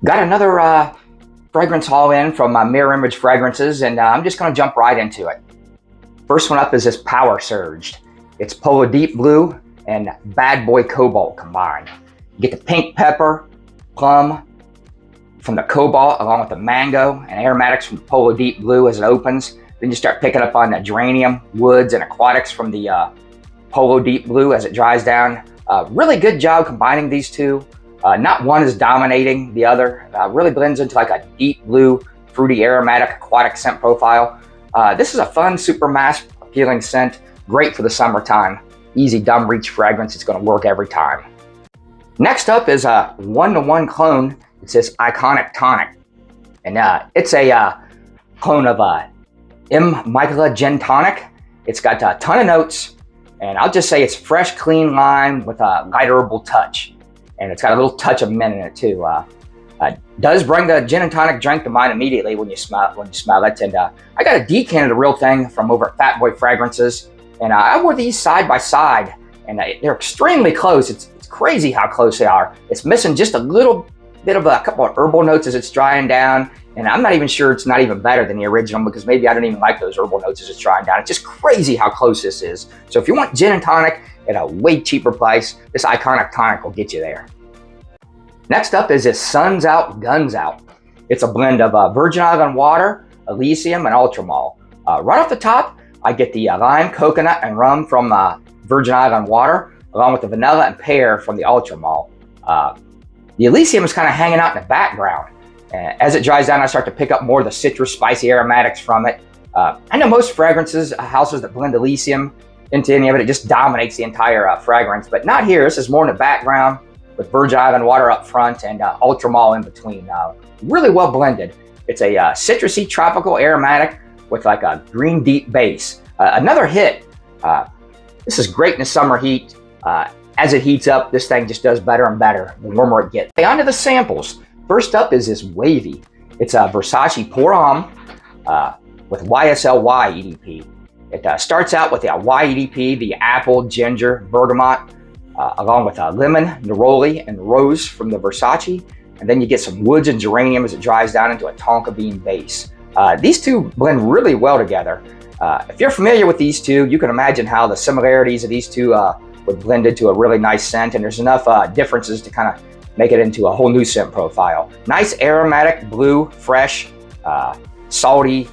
Got another fragrance haul in from Mirror Image Fragrances, and I'm just going to jump right into it. First one up is this Power Surged. It's Polo Deep Blue and Bad Boy Cobalt combined. You get the pink pepper, plum from the cobalt, along with the mango and aromatics from the Polo Deep Blue as it opens. Then you start picking up on the geranium, woods, and aquatics from the Polo Deep Blue as it dries down. Really good job combining these two. Not one is dominating the other. Really blends into like a deep blue, fruity, aromatic, aquatic scent profile. This is a fun, super mass appealing scent. Great for the summertime. Easy dumb reach fragrance. It's going to work every time. Next up is a 1-to-1 clone. It's this iconic tonic. And it's a clone of M. Michaela Gin Tonic. It's got a ton of notes. And I'll just say it's fresh, clean lime with a light herbal touch. And it's got a little touch of mint in it too. Does bring the gin and tonic drink to mind immediately when you smell it. And I got a decan of the real thing from over at Fat Boy Fragrances, and I wore these side by side, and they're extremely close. It's crazy how close they are. It's missing just a little bit of a couple of herbal notes as it's drying down, and I'm not even sure it's not even better than the original because maybe I don't even like those herbal notes as it's drying down. It's just crazy how close this is. So if you want gin and tonic at a way cheaper price, this iconic tonic will get you there. Next up is this Suns Out, Guns Out. It's a blend of Virgin Island water, Elysium, and Ultramol. Right off the top, I get the lime, coconut, and rum from Virgin Island water, along with the vanilla and pear from the Ultramol. The Elysium is kind of hanging out in the background. As it dries down, I start to pick up more of the citrus, spicy aromatics from it. I know most fragrances, houses that blend Elysium into any of it, it just dominates the entire fragrance, but not here. This is more in the background with Virgin Island water up front and Ultramol in between. Really well blended. It's a citrusy, tropical, aromatic with like a green deep base. Another hit. This is great in the summer heat. As it heats up, this thing just does better and better the warmer it gets. On to the samples. First up is this WAVY. It's a Versace Pour Homme with YSL-Y EDP. It starts out with the Y EDP, the apple, ginger, bergamot, along with lemon, neroli, and rose from the Versace. And then you get some woods and geranium as it dries down into a tonka bean base. These two blend really well together. If you're familiar with these two, you can imagine how the similarities of these two would blend into a really nice scent, and there's enough differences to kind of make it into a whole new scent profile. Nice aromatic, blue, fresh, salty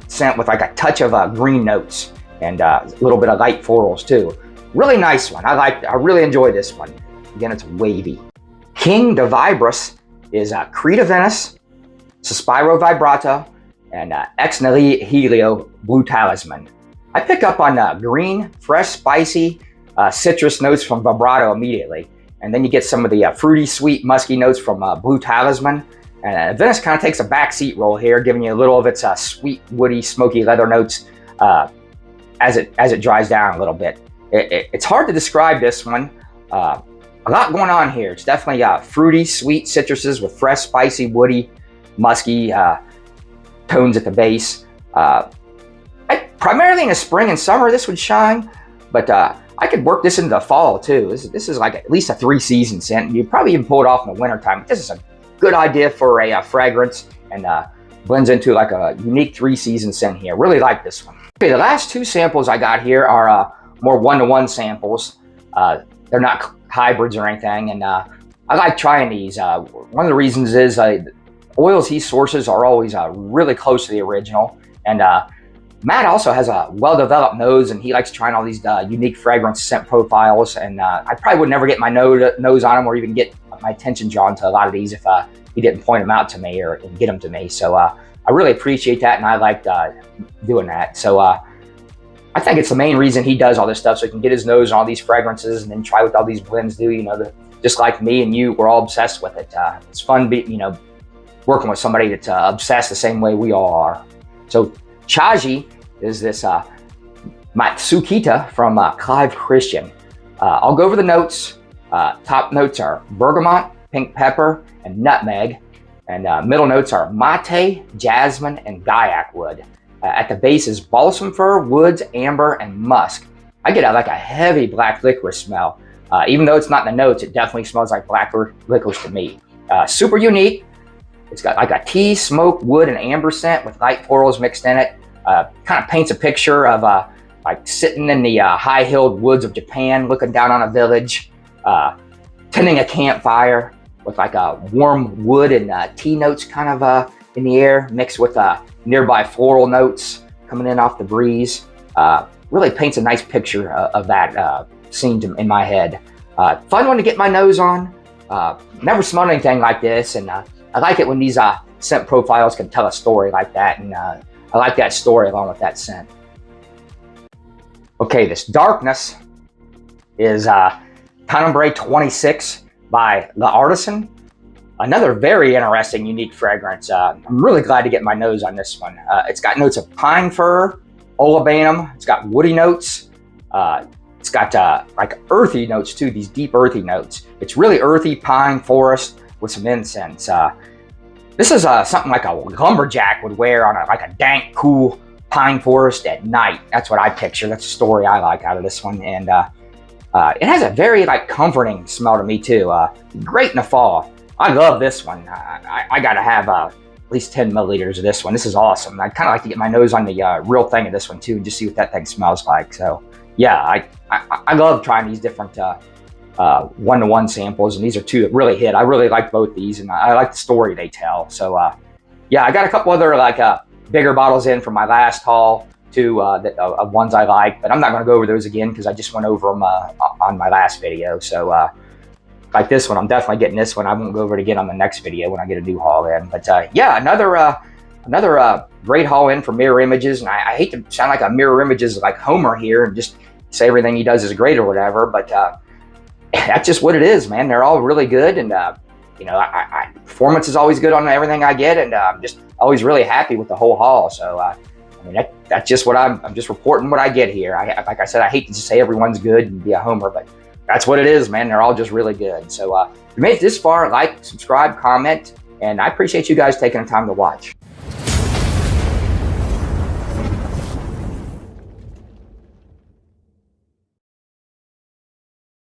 scent with like a touch of green notes and a little bit of light florals too. Really nice one. I really enjoy this one. Again, it's WAVY. King de VIBRAS is Creta Venice, Sospiro Vibrato, and Ex Nihilo Blue Talisman. I pick up on green, fresh, spicy, citrus notes from Vibrato immediately. And then you get some of the fruity, sweet, musky notes from Blue Talisman. And Venice kind of takes a backseat role here, giving you a little of its sweet, woody, smoky leather notes as it dries down a little bit. It's hard to describe this one. A lot going on here. It's definitely fruity, sweet citruses with fresh, spicy, woody, musky tones at the base. Primarily in the spring and summer, this would shine, but I could work this into the fall too. This is like at least a 3-season scent. You'd probably even pull it off in the wintertime. This is a good idea for a fragrance and blends into like a unique 3-season scent here. Really like this one. Okay, the last two samples I got here are more 1-to-1 samples. They're not hybrids or anything, and I like trying these. One of the reasons is oils he sources are always really close to the original, and Matt also has a well-developed nose, and he likes trying all these unique fragrance scent profiles, and I probably would never get my nose on him or even get my attention drawn to a lot of these if he didn't point them out to me or get them to me. So I really appreciate that, and I like doing that. So I think it's the main reason he does all this stuff, so he can get his nose on all these fragrances and then try what all these blends do. You know, just like me and you, we're all obsessed with it. It's fun, working with somebody that's obsessed the same way we all are. So CHAJI is this MATSUKITA from Clive Christian. I'll go over the notes. Top notes are bergamot, pink pepper, and nutmeg. And middle notes are mate, jasmine, and gaiac wood. At the base is balsam fir, woods, amber, and musk. I get like a heavy black licorice smell. Even though it's not in the notes, it definitely smells like black licorice to me. Super unique. It's got like a tea, smoke, wood, and amber scent with light florals mixed in it. Kind of paints a picture of like sitting in the high-hilled woods of Japan, looking down on a village, tending a campfire with like a warm wood and tea notes kind of in the air, mixed with nearby floral notes coming in off the breeze. Really paints a nice picture of that scene in my head. Fun one to get my nose on. Never smelled anything like this, and I like it when these scent profiles can tell a story like that, and I like that story along with that scent. Okay, this darkness is TENEBRAE 26 by The Artisan. Another very interesting, unique fragrance. I'm really glad to get my nose on this one. It's got notes of pine fir, olibanum. It's got woody notes. It's got like earthy notes too, these deep earthy notes. It's really earthy, pine, forest with some incense. This is something like a lumberjack would wear on like a dank, cool pine forest at night. That's what I picture. That's the story I like out of this one. And it has a very like comforting smell to me too. Great in the fall. I love this one. I gotta have at least 10 milliliters of this one. This is awesome. I'd kind of like to get my nose on the real thing of this one too, and just see what that thing smells like. So yeah, I love trying these different one-to-one samples, and these are two that really hit. I really like both these, and I like the story they tell. So yeah, I got a couple other like bigger bottles in from my last haul too, of ones I like, but I'm not going to go over those again because I just went over them on my last video. So like this one, I'm definitely getting this one. I won't go over it again on the next video when I get a new haul in. But yeah, another great haul in for Mirror Images, and I hate to sound like a Mirror Images like Homer here and just say everything he does is great or whatever, but that's just what it is, man. They're all really good, and you know, performance is always good on everything I get, and I'm just always really happy with the whole haul. So I mean, that's just what I'm just reporting what I get here. Like I said, I hate to just say everyone's good and be a homer, but that's what it is, man. They're all just really good. So if you made it this far, like, subscribe, comment, and I appreciate you guys taking the time to watch.